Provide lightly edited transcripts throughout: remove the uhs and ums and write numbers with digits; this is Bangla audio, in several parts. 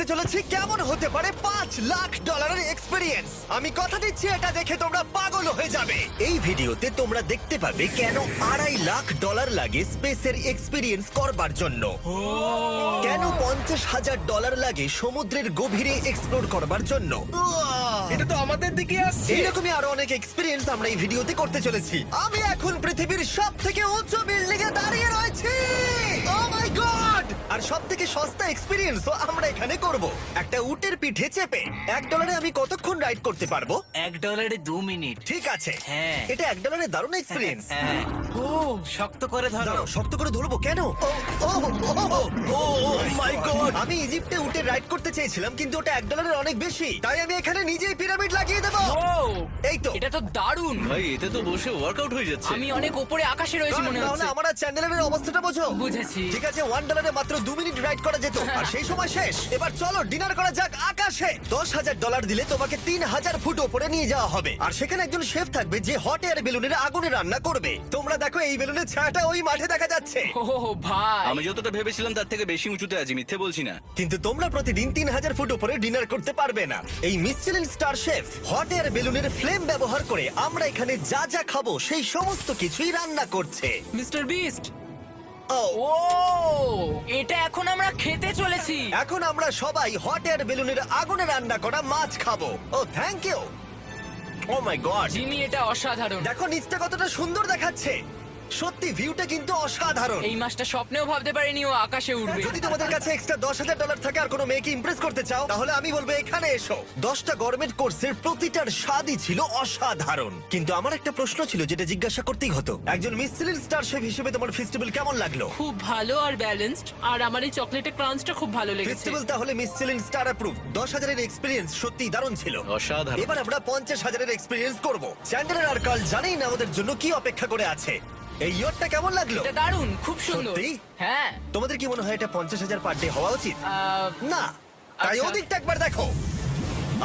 করতে চলেছি কেমন হতে পারে $5 লাখ এক্সপিরিয়েন্স। আমি কথা দিচ্ছি এটা দেখে তোমরা পাগল হয়ে যাবে। এই ভিডিওতে তোমরা দেখতে পাবে কেন $2.5 লাখ লাগে স্পেসের এক্সপিরিয়েন্স করবার জন্য, কেন $50,000 লাগে সমুদ্রের গভীরে এক্সপ্লোর করবার জন্য। এটা তো আমাদের দিকে আসছে। এইরকমই আরো অনেক এক্সপিরিয়েন্স আমরা এই ভিডিওতে করতে চলেছি। আমি এখন পৃথিবীর সব থেকে উঁচু বিল্ডিং এ দাঁড়িয়ে রয়েছি। ও মাই গড! আর সব থেকে সস্তা এক্সপিরিয়েন্সও আমরা এখানে করব, একটা উটের পিঠে চেপে। $1 আমি কতক্ষণ রাইড করতে পারবো? $1 2 মিনিট। ঠিক আছে, হ্যাঁ। এটা $1 দারুণ এক্সপিরিয়েন্স। হ্যাঁ। ও শক্ত করে ধরো। দাঁড়াও, শক্ত করে ধরবো কেন? ও মাই গড! আমি ইজিপ্টে উটে রাইড করতে চেয়েছিলাম, কিন্তু ওটা $1 অনেক বেশি, তাই আমি এখানে নিজেই পিরামিড লাগিয়ে দেবো। ও এই তো। এটা তো দারুণ। ভাই এতে তো বসে ওয়ার্কআউট হয়ে যাচ্ছে। আমি অনেক উপরে আকাশে রয়েছি মনে তাহলে হচ্ছে। আমার আর চ্যান্ডেলের অবস্থাটা বোঝো। বুঝেছি। ঠিক আছে, $1 মাত্র 2 মিনিট রাইড করা যেত, আর সেই সময় শেষ। এবার চলো ডিনার করা যাক আকাশে। $10,000 দিলে তোমাকে 3000 ফুট উপরে নিয়ে যাওয়া হবে, আর সেখানে একজন শেফ থাকবে যে হট এয়ার বেলুনের আগুনে রান্না করবে। তোমরা দেখো এই বেলুনের ছায়াটা ওই মাঠে দেখা যাচ্ছে। ও ভাই, আমি যতটা ভেবেছিলাম তার থেকে বেশি উঁচুতে আছি, মিথ্যে বলছি না। কিন্তু তোমরা প্রতিদিন 3000 ফুট উপরে ডিনার করতে পারবে না। এই Michelin star chef hot air বেলুনের ফ্লেম ব্যবহার করে আমরা এখানে যা যা খাবো সেই সমস্ত কিছুই রান্না করছে। Mister beast. ও ও এটা এখন আমরা খেতে চলেছি। এখন আমরা সবাই হট এয়ার বেলুনের আগুনে রান্না করা মাছ খাবো। Oh thank you. Oh my god, Jimmy এটা অসাধারণ। দেখো নিচটা কতটা সুন্দর দেখাচ্ছে। সত্যি ভিউটা কিন্তু অসাধারণ। এই মাসটা স্বপ্নেও ভাবতে পারিনি ও আকাশে উঠবে। যদি তোমাদের কাছে এক্সট্রা $10,000 থাকে আর কোনো মেয়েকে ইমপ্রেস করতে চাও, তাহলে আমি বলবো এখানে এসো। 10টা গভর্নমেন্ট কোর্সের প্রতিটার স্বাদই ছিল অসাধারণ। কিন্তু আমার একটা প্রশ্ন ছিল যেটা জিজ্ঞাসা করতেই হতো, একজন মিশেলিন স্টার শেফ হিসেবে তোমার ফেস্টিভ্যাল কেমন লাগলো? খুব ভালো আর ব্যালেন্সড, আর আমার এই চকলেটের ক্রাঞ্চটা খুব ভালো লেগেছে। ফেস্টিভ্যাল তাহলে মিশেলিন স্টার অ্যাপ্রুভ। 10,000 এক্সপিরিয়েন্স সত্যি দারুণ ছিল। অসাধারণ। এবার আমরা 50,000 এক্সপিরিয়েন্স করব। চ্যান্ডেলার আর কার্ল জানেই না ওদের জন্য কি অপেক্ষা করে আছে। এই ইয়ারটা কেমন লাগলো? এটা দারুণ, খুব সুন্দর। সত্যি? হ্যাঁ। তোমাদের কি মনে হয় এটা 50,000 পার ডে হওয়া উচিত? না, তাই আচ্ছা। ওদিকটা একবার দেখো।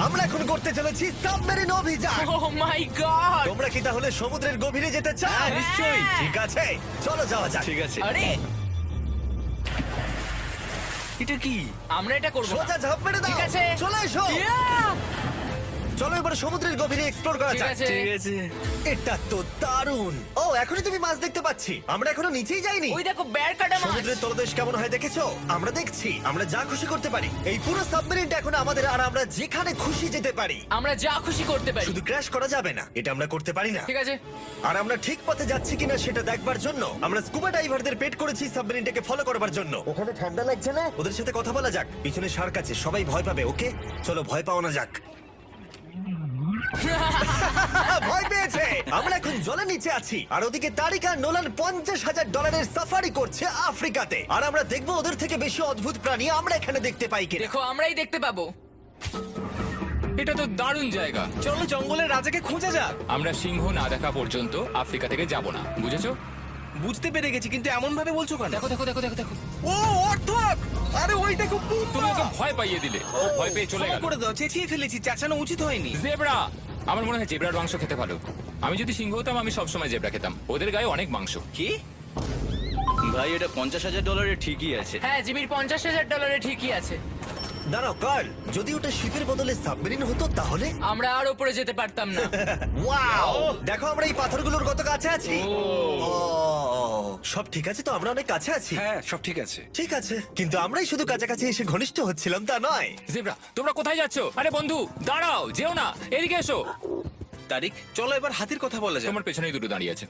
আমরা এখন করতে চলেছি সাবমেরিন অভিযান। ও মাই গড। তোমরা কি তাহলে সমুদ্রের গভীরে যেতে চাও? হ্যাঁ, নিশ্চয়ই। ঠিক আছে, চলো যাওয়া যাক। ঠিক আছে। আরে এটা কি? আমরা এটা করব না। সোজা ঝাঁপ মেরে দাও। ঠিক আছে। চলে এসো। Yeah! চলো এবার সমুদ্রের গভীরে এক্সপ্লোর করা ঠিক যাক। আছে। ঠিক আছে। এটা তো দারুণ। ও এখনই তুমি মাছ দেখতে পাচ্ছি, আমরা এখনো নিচেই যাইনি। ওই দেখো বের কাটা মাছ। সমুদ্রের তলদেশ কেমন হয় দেখেছো? আমরা দেখছি, আমরা যা খুশি করতে পারি। এই পুরো সাবমেরিনটা এখন আমাদের, আর আমরা যেখানে খুশি যেতে পারি। আমরা যা খুশি করতে পারি। শুধু ক্র্যাশ করা যাবে না, এটা আমরা করতে পারি না। ঠিক আছে। আর আমরা ঠিক পথে যাচ্ছি কিনা সেটা দেখবার জন্য আমরা স্কুবা ডাইভারদের পেড করেছি সাবমেরিনটাকে ফলো করবার জন্য। ওখানে ঠান্ডা লাগছে না? ওদের সাথে কথা বলা যাক। পিছনে শার্ক আছে, সবাই ভয় পাবে। ওকে চলো ভয় পাও না যাক। ভয় পেয়েছে। আমরা এখন জলের নিচে আছি, আর ওদিকে তারিকা নোলান $50,000 সাফারি করছে আফ্রিকাতে। আর আমরা দেখবো ওদের থেকে বেশি অদ্ভুত প্রাণী আমরা এখানে দেখতে পাই কিনা। দেখো আমরাই দেখতে পাবো। এটা তো দারুণ জায়গা। চলো জঙ্গলের রাজাকে খোঁজা যাক। আমরা সিংহ না দেখা পর্যন্ত আফ্রিকা থেকে যাব না, বুঝেছো? বুঝতে পেরে গেছি, কিন্তু এমন ভাবে বলছো কেন? দেখো দেখো দেখো দেখো দেখো। ও অর্থক! আরে ওই দেখো তুমি ওকে ভয় পাইয়ে দিলে, ও ভয় পেয়ে চলে ক্ষমা গেল। করে দাও, চেঁচিয়ে ফেলেছি, চাচানো উচিত হয়নি। জেব্রা, আমার মনে হয় জেব্রার মাংস খেতে ভালো। আমি যদি সিংহ হতাম আমি সবসময় জেব্রা খেতাম, ওদের গায়ে অনেক মাংস। কি? ভাই এটা $50,000 ঠিকই আছে। হ্যাঁ জিমির $50,000 ঠিকই আছে। দাঁড়াও কার্ল, যদি ওটা শিপের বদলে সাবমেরিন হতো তাহলে? আমরা আর উপরে যেতে পারতাম না। ওয়াও, দেখো আমরা এই পাথরগুলোর কত কাছে আছি। ও, সব ঠিক আছে তো? আমরা অনেক কাছে আছি। হ্যাঁ সব ঠিক আছে। ঠিক আছে, কিন্তু আমরাই শুধু কাছাকাছি এসে ঘনিষ্ঠ হচ্ছিলাম তা নয়। জেব্রা, তোমরা কোথায় যাচ্ছো? আরে বন্ধু দাঁড়াও, যেও না, এদিকে এসো। তারিক চলো এবার হাতির কথা বলা যাক। তোমার পেছনেই দুটো দাঁড়িয়ে আছে।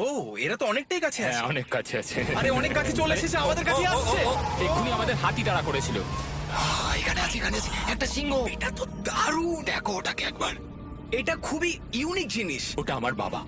ও এরা তো অনেকটাই কাছে হ্যাঁ আছে। অনেক কাছে আছে। আরে অনেক কাছে চলে এসেছে, আমাদের কাছে আসছে। এক্ষুনি আমাদের হাতি তাড়া করেছিল। এখানে আছে একটা সিংহ। এটা তো দারুণ, দেখো ওটাকে একবার। এটা খুবই ইউনিক জিনিস। ওটা আমার বাবা।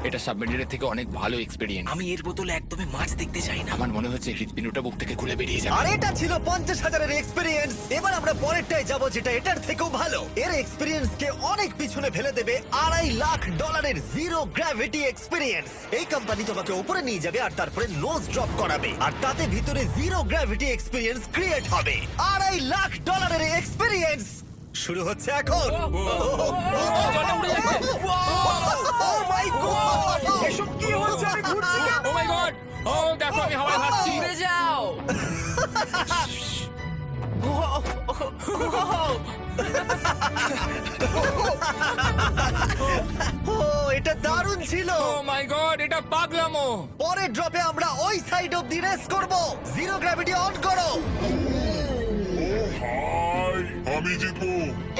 এটা সাবমেরিনের থেকে অনেক ভালো এক্সপেরিয়েন্স। আমি এর বোতলে একদমই মাছ দেখতে চাই না। আমার মনে হচ্ছে হৃৎপিণ্ডটা বুক থেকে খুলে বেরিয়ে যাবে। আর এটা ছিল 50,000 এক্সপিরিয়েন্স। এবার আমরা পরেরটায় যাব যেটা এটার থেকেও ভালো। এর এক্সপিরিয়েন্স কে অনেক পিছনে ফেলে দেবে। $2.5 জিরো গ্র্যাভিটি এক্সপিরিয়েন্স। এই কোম্পানি তোমাকে উপরে নিয়ে যাবে আর তারপরে নোজ ড্রপ করাবে, আর তাতে ভিতরে জিরো গ্র্যাভিটি এক্সপিরিয়েন্স ক্রিয়েট হবে। $2.5 এক্সপিরিয়েন্স শুরু হচ্ছে এখন। জলটা উড়ে যাচ্ছে। Oh my God! এসব কি হচ্ছে? আমি ঘুরছি কেন? ও মাই গড! ও দেখো আমি হাওয়ায় ভাসছি। উড়ে যাও। ও এটা দারুণ ছিল। ও মাই গড, এটা পাগলামো। পরের ড্রপে আমরা ওই সাইড অফ দি রেস করব। জিরো গ্র্যাভিটি অন করো। হাই, আমি জিতবো।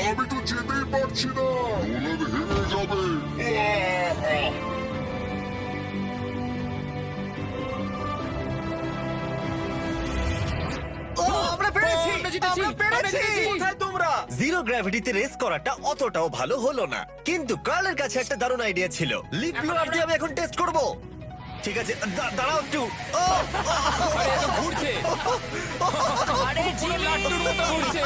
আমি তো যেতেই পারছি না, নোলান হেরে যাবে। আহ! ও আমরা পেরেছি, আমরা জিতেছি, আমরা পেরেছি। আমরা জিতেছি। কোথায় তোমরা? জিরো গ্র্যাভিটিতে রেস করাটা অতটাও ভালো হলো না, কিন্তু কার্লের কাছে একটা দারুণ আইডিয়া ছিল। লিপ ব্লোয়ার দিয়ে আমি এখন টেস্ট করব। ঠিক আছে, দাঁড়াও একটু। ও, আরে এ তো ঘুরছে, আরে জিমি লাট্টুর মতো ঘুরছে।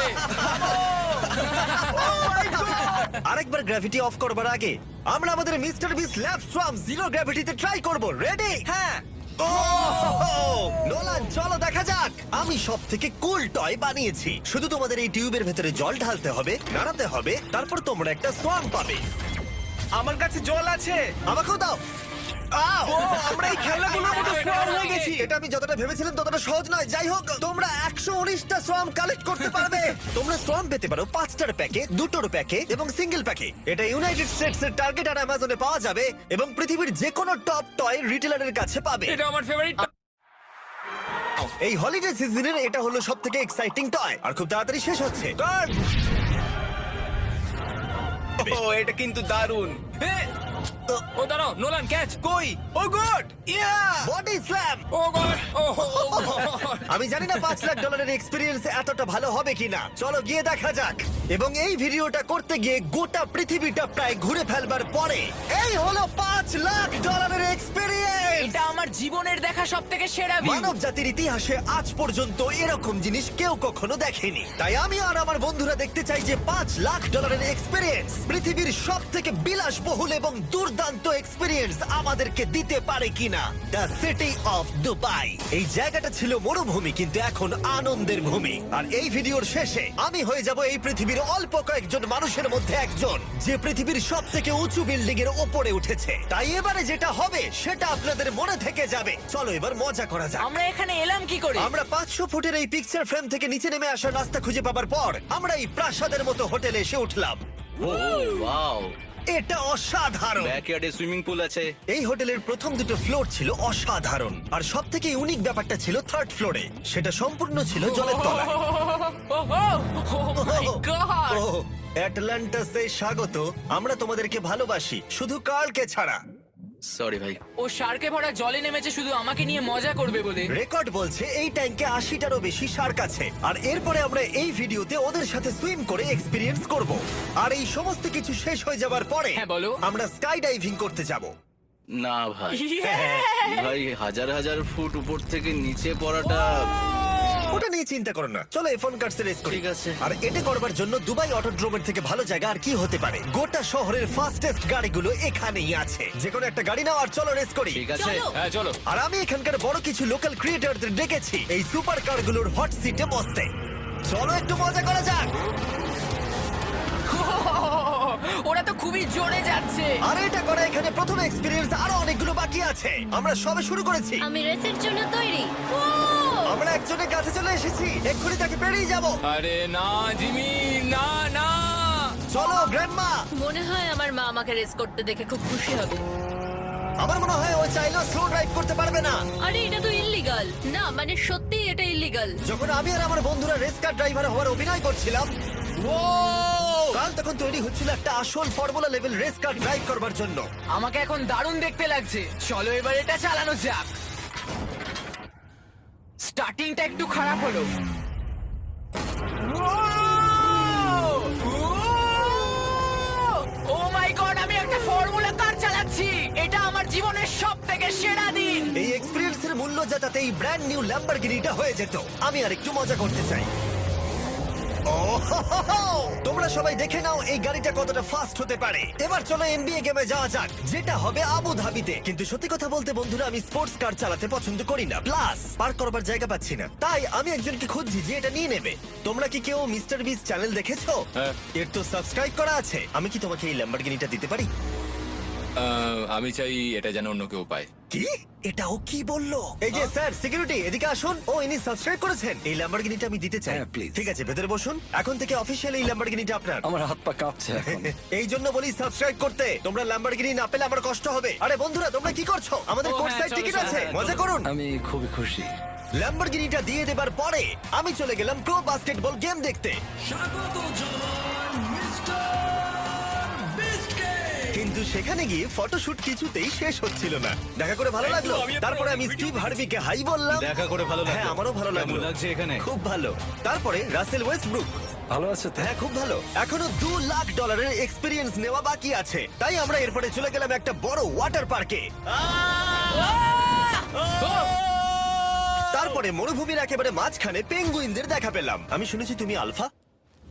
আরেকবার গ্র্যাভিটি অফ করবার আগে আমরা আমাদের মিস্টার বিস ল্যাব সোয়াম জিরো গ্র্যাভিটিতে ট্রাই করব। রেডি? হ্যাঁ। নোলান চলো দেখা যাক। আমি সব থেকে কুল টয় বানিয়েছি। শুধু তোমাদের এই টিউবের ভেতরে জল ঢালতে হবে, নাড়াতে হবে, তারপর তোমরা একটা সোয়াম পাবে। আমার কাছে জল আছে। আমাকেও দাও। আও! আমরা এই খেলনাগুলোর মতো স্ট্রং হয়ে গেছি। এটা আমি যতটা ভেবেছিলাম ততটা সহজ নয়। যাই হোক, তোমরা 119টা সোয়াম কালেক্ট করতে পারবে। তোমরা সোয়াম পেতে পারো 5টার প্যাকে, 2টোর প্যাকে এবং সিঙ্গেল প্যাকে। এটা ইউনাইটেড স্টেটস এর টার্গেট আর অ্যামাজনে পাওয়া যাবে এবং পৃথিবীর যে কোনো টপ টয় রিটেলারের কাছে পাবে। এটা আমার ফেভারিট। এই হলিডে সিজনের এটা হলো সবথেকে এক্সাইটিং টয় আর খুব তাড়াতাড়ি শেষ হচ্ছে। Turn! ও এটা কিন্তু দারুণ। ও দাঁড়াও, নোলান ক্যাচ। কই? Oh god! Yeah! Body slam! Oh god, oh god. আমি জানি না $5 লাখ এক্সপেরিয়েন্স এতটা ভালো হবে কিনা। চলো গিয়ে দেখা যাক। এবং এই ভিডিওটা করতে গিয়ে গোটা পৃথিবীটা প্রায় ঘুরে ফেলবার পরে এই হলো $5 লাখ এক্সপেরিয়েন্স। এটা আমার জীবনের দেখা সবথেকে সেরা ভিউ। মানব জাতির ইতিহাসে আজ পর্যন্ত এরকম জিনিস কেউ কখনো দেখেনি। তাই আমি আর আমার বন্ধুরা দেখতে চাই যে $5 লাখ এক্সপেরিয়েন্স পৃথিবীর সব থেকে বিলাসবহুল এবং দুর্দান্ত এক্সপেরিয়েন্স আমাদেরকে দিতে পারে কিনা। The city of Dubai. এই জায়গাটা ছিল মরুভূমি, কিন্তু এখন আনন্দের ভূমি। আর এই ভিডিওর শেষে আমি হয়ে যাব এই পৃথিবীর অল্প কয়েকজন মানুষের মধ্যে একজন, যে পৃথিবীর সব থেকে উঁচু বিল্ডিং এর ওপরে উঠেছে। তাই এবারে যেটা হবে সেটা আপনাদের মনে থেকে যাবে। চলো এবার মজা করা যাক। আমরা এখানে এলাম কি করে? আমরা 500 ফুটের এই পিকচার ফ্রেম থেকে নিচে নেমে আসার রাস্তা খুঁজে পাবার পর আমরা এই প্রাসাদের মতো হোটেলে এসে উঠলাম। ওয়াও! এটা অসাধারণ। ব্যাকইয়ার্ডে সুইমিং পুল আছে। এই হোটেলের প্রথম দুটো ফ্লোর ছিল অসাধারণ, আর সব থেকে ইউনিক ব্যাপারটা ছিল থার্ড ফ্লোরে। সেটা সম্পূর্ণ ছিল জলের তলায়। মাই গড! ও, অ্যাটলান্টাসে স্বাগত। আমরা তোমাদেরকে ভালোবাসি, শুধু কার্লকে ছাড়া। সরি ভাই। ও শার্কে ভরা জলে নেমেছে শুধু আমাকে নিয়ে মজা করবে বলে। রেকর্ড বলছে এই ট্যাঙ্কে 80টারও বেশি শার্ক আছে। আর এরপরে আমরা এই ভিডিওতে ওদের সাথে সুইম করে এক্সপেরিয়েন্স করব। আর এই সমস্ত কিছু শেষ হয়ে যাবার পরে হ্যাঁ, বলো। আমরা স্কাই ডাইভিং করতে যাব। না ভাই, হ্যাঁ, ভাই হাজার হাজার ফুট উপর থেকে নিচে পড়াটা। ওটা নিয়ে চিন্তা করো না, চলো ফোন কার্ডসে রেস করি। ঠিক আছে। আর এটা করবার জন্য দুবাই অটোড্রোমের থেকে ভালো জায়গা আর কি হতে পারে। গোটা শহরের ফাস্টেস্ট গাড়িগুলো এখানেই আছে। যে কোনো একটা গাড়ি নাও আর চলো রেস করি। ঠিক আছে। হ্যাঁ চলো। আর আমি এখানকার বড় কিছু লোকাল ক্রিয়েটরদের ডেকেছি এই সুপার কারগুলোর হট সিটে বসতে। চলো একটু মজা করা যাক। ওরা তো খুবই জোরে যাচ্ছে। আর এটা করা এখানে প্রথম এক্সপেরিয়েন্স, আরো অনেকগুলো বাকি আছে। আমরা সবে শুরু করেছি। আমি রেসের জন্য তৈরি। আমরা একজনের কাছে চলে এসেছি, এক্ষুনি তাকে পেরিয়ে যাব। আরে না জিমি, না না। চলো গ্র্যান্ডমা। মনে হয় আমার মা আমাকে রেস করতে দেখে খুব খুশি হবে। আমার মনে হয় ও চাইলেও স্লো ড্রাইভ করতে পারবে না। আরে এটা তো ইল্লিগাল। না মানে সত্যি এটা ইল্লিগাল। যখন আমি আর আমার বন্ধুরা রেস কার ড্রাইভার হওয়ার অভিনয় করছিলাম, কাল তখন তৈরি হচ্ছিল একটা আসল formula level race car drive করবার জন্য। আমাকে এখন দারুণ দেখতে লাগছে। চলো এবার এটা চালানো যাক। স্টার্টিংটা একটু খারাপ হলো। ও মাই গড, আমি একটা ফর্মুলা কার চালাচ্ছি। এটা আমার জীবনের সবথেকে সেরা দিন। এই এক্সপেরিয়েন্সের মূল্য যা, তাতে এই ব্র্যান্ড নিউ ল্যাম্বরগিনিটা হয়ে যেত। আমি আর একটু মজা করতে চাই। ও হো হো হো! তোমরা সবাই দেখে নাও এই গাড়িটা কতটা ফাস্ট হতে পারে। এবার চলো এনবিএ গেমে যাওয়া যাক, যেটা হবে আবু ধাবিতে। কিন্তু সত্যি কথা বলতে বন্ধুরা, আমি স্পোর্টস কার চালাতে পছন্দ করি না, প্লাস পার্ক করবার জায়গা পাচ্ছি না। তাই আমি একজনকে খুঁজছি যে এটা নিয়ে নেবে। তোমরা কি কেউ মিস্টার বিস চ্যানেল দেখেছো? হ্যাঁ। এর তো সাবস্ক্রাইব করা আছে। আমি কি তোমাকে এই ল্যাম্বরগিনিটা দিতে পারি? আমি চাই এটা যেন অন্য কেউ পায়। কি এটা ও কি বললো? এই যে স্যার সিকিউরিটি এদিকে আসুন। ও ইনি সাবস্ক্রাইব করেছেন। এই ল্যাম্বরগিনিটা আমি দিতে চাই। হ্যাঁ, please. ঠিক আছে ভেতরে বসুন। এখন থেকে অফিসিয়ালি এই ল্যাম্বরগিনিটা আপনার। আমার হাত পা কাঁপছে এখন। এই জন্য বলি সাবস্ক্রাইব করতে। তোমরা ল্যাম্বরগিনি না পেলে আমার কষ্ট হবে। আরে বন্ধুরা তোমরা কি করছো? আমাদের ও, কোর্ট হ্যাঁ, সাইড চলো, টিকিট চলো, আছে, হ্যাঁ, মজা করুন। আমি খুবই খুশি। ল্যাম্বরগিনিটা দিয়ে দেবার পরে আমি চলে গেলাম প্রো বাস্কেটবল গেম দেখতে। কিন্তু সেখানে গিয়ে ফটোশুট কিছুতেই শেষ হচ্ছিল না। দেখা করে ভালো লাগলো। তারপরে আমি স্টিভ হার্ভিকে হাই বললাম। দেখা করে ভালো লাগলো। হ্যাঁ আমারও ভালো লাগলো। কেমন লাগছে এখানে? খুব ভালো। তারপরে রাসেল ওয়েস্টব্রুক। ভালো আছে তো? হ্যাঁ খুব ভালো। এখনো $2 লাখ এক্সপিরিয়েন্স নেওয়া বাকি আছে। তাই আমরা এরপরে চলে গেলাম একটা বড় ওয়াটার পার্কে। তারপরে মরুভূমির একেবারে মাঝখানে পেঙ্গুইনদের দেখা পেলাম। আমি শুনেছি তুমি আলফা।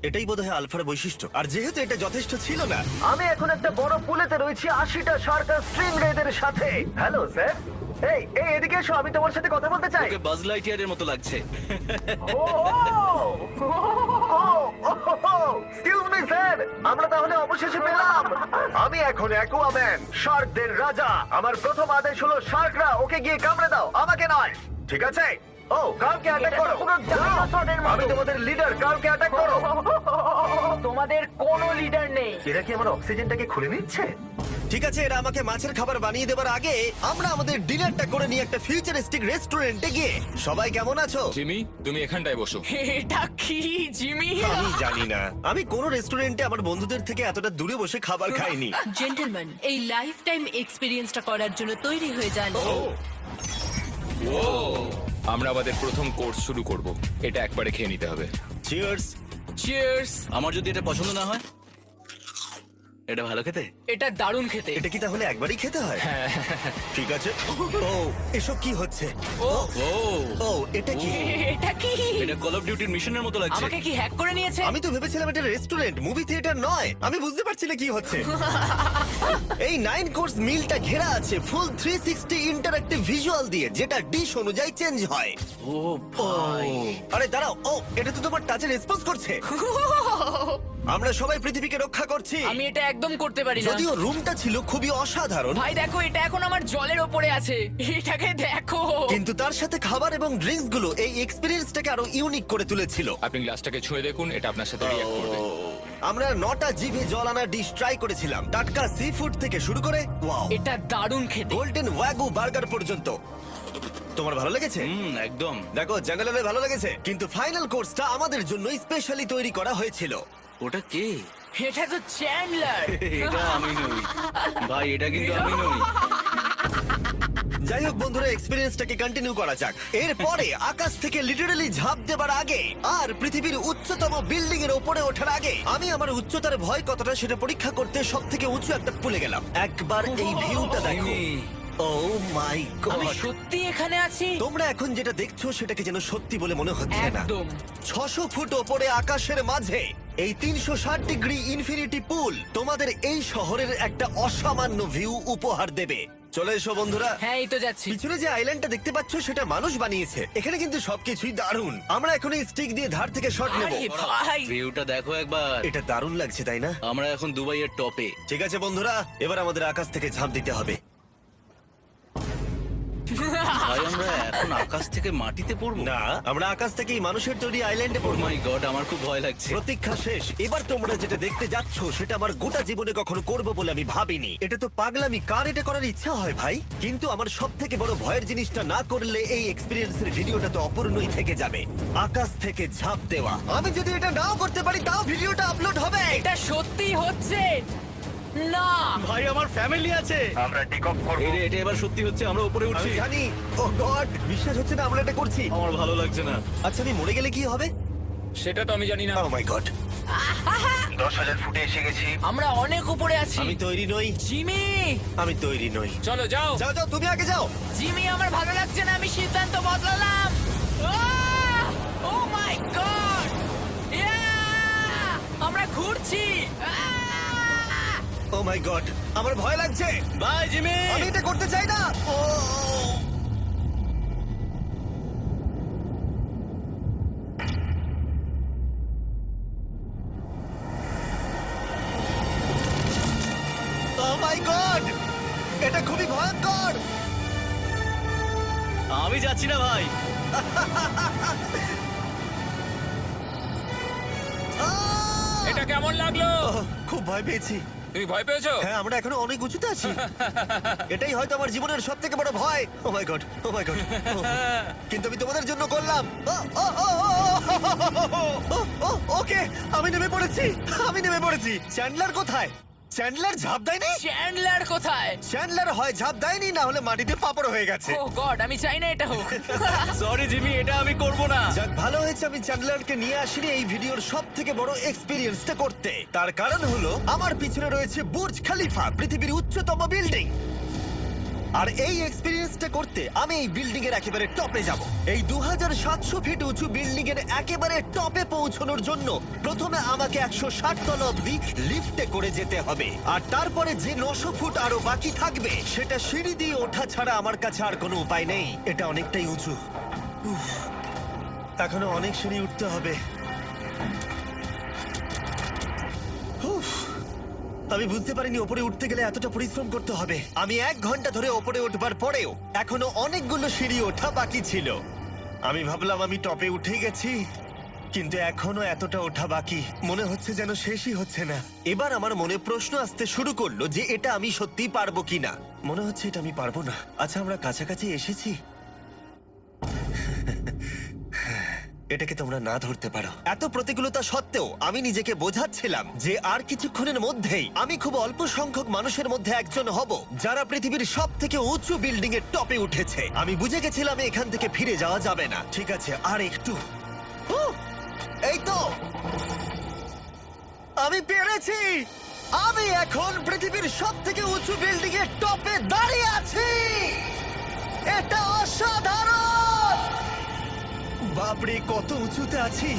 এটাই বোধহয় আলফার বৈশিষ্ট্য। আর যেহেতু এটা যথেষ্ট ছিল না, আমি এখন একটা বড় পুলেতে রয়েছি 80টা সার্কাস স্ট্রিং রেদের সাথে। Hello sir. এই এই এদিকে এসো, আমি তোমার সাথে কথা বলতে চাই। ওকে বাজ লাইটইয়ারের মতো লাগছে। এক্সকিউজ মি স্যার, আমরা তাহলে অবশেষে পেলাম। আমি এখন অ্যাকুয়াম্যান, শার্কদের রাজা। আমার প্রথম আদেশ হলো শার্করা ওকে গিয়ে কামড়ে দাও, আমাকে নয়। ঠিক আছে? ও কাউকে অ্যাটাক করো। আমি তোমাদের লিডার, কাউকে অ্যাটাক করো। তোমাদের কোনো লিডার নেই। এরা কি আমার অক্সিজেনটাকে খুলে নিচ্ছে? ঠিক আছে, এরা আমাকে মাছের খাবার বানিয়ে দেবার আগে আমরা আমাদের ডিনারটা করে নিয়ে একটা ফিউচারিস্টিক রেস্টুরেন্টে গিয়ে। সবাই কেমন আছো? জিমি তুমি এখানটায় বসো। এটা কি জিমি? আমি জানি না, আমি কোন রেস্টুরেন্টে আমার বন্ধুদের থেকে এতটা দূরে বসে খাবার খাইনি। জেন্টলম্যান, এই লাইফ টাইম এক্সপিরিয়েন্সটা করার জন্য তৈরি হয়ে যান। আমরা আমাদের প্রথম কোর্স শুরু করব। এটা একবারে খেয়ে নিতে হবে। চিয়ার্স। চিয়ার্স। আমার যদি এটা পছন্দ না হয়? এটা ভালো খেতে? এটা দারুণ খেতে। এটা কি তাহলে একবারই খেতে হয়? ঠিক আছে। ও এসব কি হচ্ছে? ও ও এটা কি? এটা কি? এটা কল অফ ডিউটির মিশনের মতো লাগছে। আমাকে কি হ্যাক করে নিয়েছে? আমি তো ভেবেছিলাম এটা রেস্টুরেন্ট, মুভি থিয়েটার নয়। আমি বুঝতে পারছি না কি হচ্ছে। এই 9 কোর্স মিলটা ঘেরা আছে ফুল 360 ইন্টারঅ্যাক্টিভ ভিজুয়াল দিয়ে, যেটা ডিশ অনুযায়ী চেঞ্জ হয়। ও ভাই, আরে দাঁড়াও, ও এটা তো তোমার টাচে রেসপন্স করছে। আমরা সবাই পৃথিবীকে রক্ষা করছি। আমি এটা একদম করতে পারি না। যদিও রুমটা ছিল খুবই অসাধারণ, ভাই দেখো, এটা এখন আমার জলের ওপরে আছে। এটাকে দেখো। কিন্তু তার সাথে খাবার এবং ড্রিঙ্কস গুলো এই এক্সপেরিয়েন্সটাকে আরো ইউনিক করে তুলেছিল। আপনি গ্লাসটাকে ছুঁয়ে দেখুন, এটা আপনার সাথে রিঅ্যাক্ট করবে। আমরা 9টা জিভে জল আনা ডিশ ট্রাই করেছিলাম, টাটকা সি ফুড থেকে শুরু করে ওয়াও এটা দারুণ খেতে। গোল্ডেন ওয়াগু বার্গার পর্যন্ত। তোমার ভালো লেগেছে? একদম। দেখো জেনারেলে ভালো লেগেছে, কিন্তু ফাইনাল কোর্সটা আমাদের জন্য স্পেশালি তৈরি করা হয়েছিল। ওটা কে? এটা তো চ্যান্ডলার। এটা আমি নই ভাই, এটা কিন্তু আমি নই। যাই হোক বন্ধুরা, এক্সপেরিয়েন্সটাকে কন্টিনিউ করা যাক। এরপরে আকাশ থেকে লিটারালি ঝাঁপ দেবার আগে আর পৃথিবীর উচ্চতম বিল্ডিং এর উপরে ওঠার আগে আমি আমার উচ্চতার ভয় কতটা সেটা পরীক্ষা করতে সবথেকে উঁচু একটা পুলে গেলাম। একবার এই ভিউটা দেখো। ও মাই আমি গড! সত্যি এখানে আছি। তোমরা এখন যেটা দেখছো সেটাকে যেন সত্যি বলে মনে হচ্ছে না। একদম। 600 ফুট ওপরে আকাশের মাঝে এই 360 ডিগ্রি ইনফিনিটি পুল তোমাদের এই শহরের একটা অসামান্য ভিউ উপহার দেবে। চলে এসো বন্ধুরা। হ্যাঁ, এই তো যাচ্ছি। পিছনে যে আইল্যান্ডটা দেখতে পাচ্ছ সেটা মানুষ বানিয়েছে। এখানে কিন্তু সবকিছুই দারুণ। আমরা এখন এই স্টিক দিয়ে ধার থেকে শট নেব। আরে ভাই, ভিউটা দেখো একবার। এটা দারুণ লাগছে তাই না? আমরা এখন দুবাইয়ের টপে। ঠিক আছে বন্ধুরা, এবার আমাদের আকাশ থেকে ঝাঁপ দিতে হবে। ভাই আমরা এখন আকাশ থেকে মাটিতে পড়বো? না, আমরা আকাশ থেকে এই মানুষের তৈরি আইল্যান্ডে ও পড়বো। মাই গড, আমার খুব ভয় লাগছে। প্রতীক্ষা শেষ। এবার তোমরা যেটা দেখতে যাচ্ছ সেটা আমার গোটা জীবনে কখনো করবো বলে আমি ভাবিনি। এটা তো পাগলামি, কার এটা করার ইচ্ছা হয় ভাই? কিন্তু আমার সব থেকে বড় ভয়ের জিনিসটা না করলে এই এক্সপিরিয়েন্সের ভিডিওটা তো অপূর্ণই থেকে যাবে। আকাশ থেকে ঝাঁপ দেওয়া। আমি যদি এটা নাও করতে পারি তাও ভিডিওটা আপলোড হবে। এটা সত্যি হচ্ছে না। ভাই আমার ফ্যামিলি আছে। আমরা টেক অফ করব। এই রে, এটা এবার সত্যি হচ্ছে, আমরা উপরে আমি উঠছি। জানি। ও গড, বিশ্বাস হচ্ছে না আমরা এটা করছি। আমার ভালো লাগছে না। আচ্ছা আমি মরে গেলে কি হবে? সেটা তো আমি জানি না। ও মাই গড, 10,000 ফুটে এসে গেছি। আমরা অনেক উপরে আছি। আমি তৈরি নই। জিমি, আমি তৈরি নই। চলো যাও। যাও যাও, তুমি আগে যাও। জিমি, আমার ভালো লাগছে না। আমি সিদ্ধান্ত বদলালাম। ও মাই গড, আমরা ঘুরছি। ও মাই গড, আমার ভয় লাগছে। Bye Jimmy. আমি এটা করতে চাই না। ও মাই গড, এটা খুবই ভয়ঙ্কর। আমি যাচ্ছি না ভাই। এটা কেমন লাগলো? খুব ভয় পেয়েছি। তুমি ভয় পেয়েছো? হ্যাঁ, আমরা এখনো অনেক উঁচুতে আছি। এটাই হয়তো আমার জীবনের সব থেকে বড় ভয়। ও my god, O my god. কিন্তু আমি তোমাদের জন্য করলাম। ওকে, আমি নেমে পড়েছি। চ্যান্ডলার কোথায়? চ্যান্ডলার ঝাঁপ দেয়নি? চ্যান্ডলার কোথায়? চ্যান্ডলার হয় ঝাঁপ দেয়নি, না হলে মাটিতে পাপড় হয়ে গেছে। ও গড, আমি চাই না এটা হোক। সরি জিমি, এটা আমি করব না। যাক, ভালো হয়েছে আমি চ্যান্ডলারকে নিয়ে আসিনি এই ভিডিওর সব থেকে বড় এক্সপিরিয়েন্সটা করতে। তার কারণ হলো আমার পিছনে রয়েছে বুর্জ খলিফা, পৃথিবীর উচ্চতম বিল্ডিং। আর এই এক্সপিরিয়েন্সটা করতে আমি এই বিল্ডিং এর একেবারে টপে যাব। এই 2700 ফিট উঁচু বিল্ডিং এর একেবারে টপে পৌঁছানোর জন্য প্রথমে আমাকে 160 তলা অব্দি লিফটে করে যেতে হবে, আর তারপরে যে 900 ফুট আরো বাকি থাকবে সেটা সিঁড়ি দিয়ে ওঠা ছাড়া আমার কাছে আর কোনো উপায় নেই। এটা অনেকটাই উঁচু। উফ, এখনো অনেক সিঁড়ি উঠতে হবে। উফ, আমি বুঝতে পারিনি ওপরে উঠতে গেলে এতটা পরিশ্রম করতে হবে। আমি 1 ঘন্টা ধরে ওপরে উঠবার পরেও এখনো অনেকগুলো সিঁড়ি ওঠা বাকি ছিল। আমি ভাবলাম আমি টপে উঠে গেছি, কিন্তু এখনো এতটা ওঠা বাকি। মনে হচ্ছে যেন শেষই হচ্ছে না। এবার আমার মনে প্রশ্ন আসতে শুরু করলো যে এটা আমি সত্যি পারবো কিনা। মনে হচ্ছে এটা আমি পারবো না। আচ্ছা, আমরা কাছাকাছি এসেছি। এটাকে তোমরা না ধরতে পারো। এত প্রতিকূলতা সত্ত্বেও আমি নিজেকে বোঝাচ্ছিলাম যে আর কিছুক্ষণের মধ্যেই আমি খুব অল্প সংখ্যক মানুষের মধ্যে একজন হব যারা পৃথিবীর সব থেকে উঁচু বিল্ডিং এর টপে উঠেছে। আমি বুঝে গেছিলাম এখান থেকে ফিরে যাওয়া যাবে না। ঠিক আছে, আর একটু। এই তো, আমি পেরেছি। আমি এখন পৃথিবীর সব থেকে উঁচু বিল্ডিং এর টপে দাঁড়িয়ে আছি। এটা অসাধারণ। বাপরে, কত উঁচুতে আছি।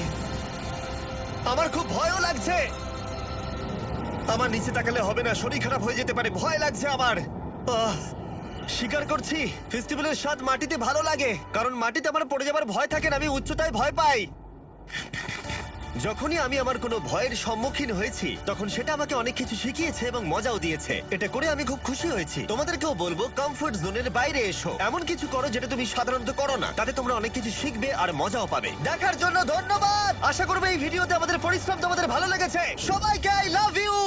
আমার খুব ভয়ও লাগছে। আমার নিচে তাকালে হবে না, শরীর খারাপ হয়ে যেতে পারে। ভয় লাগছে আমার। স্বীকার করছি, ফেস্টিভ্যালের স্বাদ মাটিতে ভালো লাগে, কারণ মাটিতে আমার পড়ে যাবার ভয় থাকে না। আমি উচ্চতায় ভয় পাই। যখনই আমি আমার কোনো ভয়ের সম্মুখীন হয়েছি তখন সেটা আমাকে অনেক কিছু শিখিয়েছে এবং মজাও দিয়েছে। এটা করে আমি খুব খুশি হয়েছি। তোমাদেরকেও বলবো কমফোর্ট জোনের বাইরে এসো, এমন কিছু করো যেটা তুমি সাধারণত করো না। তাতে তোমরা অনেক কিছু শিখবে আর মজাও পাবে। দেখার জন্য ধন্যবাদ। আশা করবো এই ভিডিওতে আমাদের পরিশ্রম তোমাদের ভালো লেগেছে। সবাইকে আই লাভ ইউ।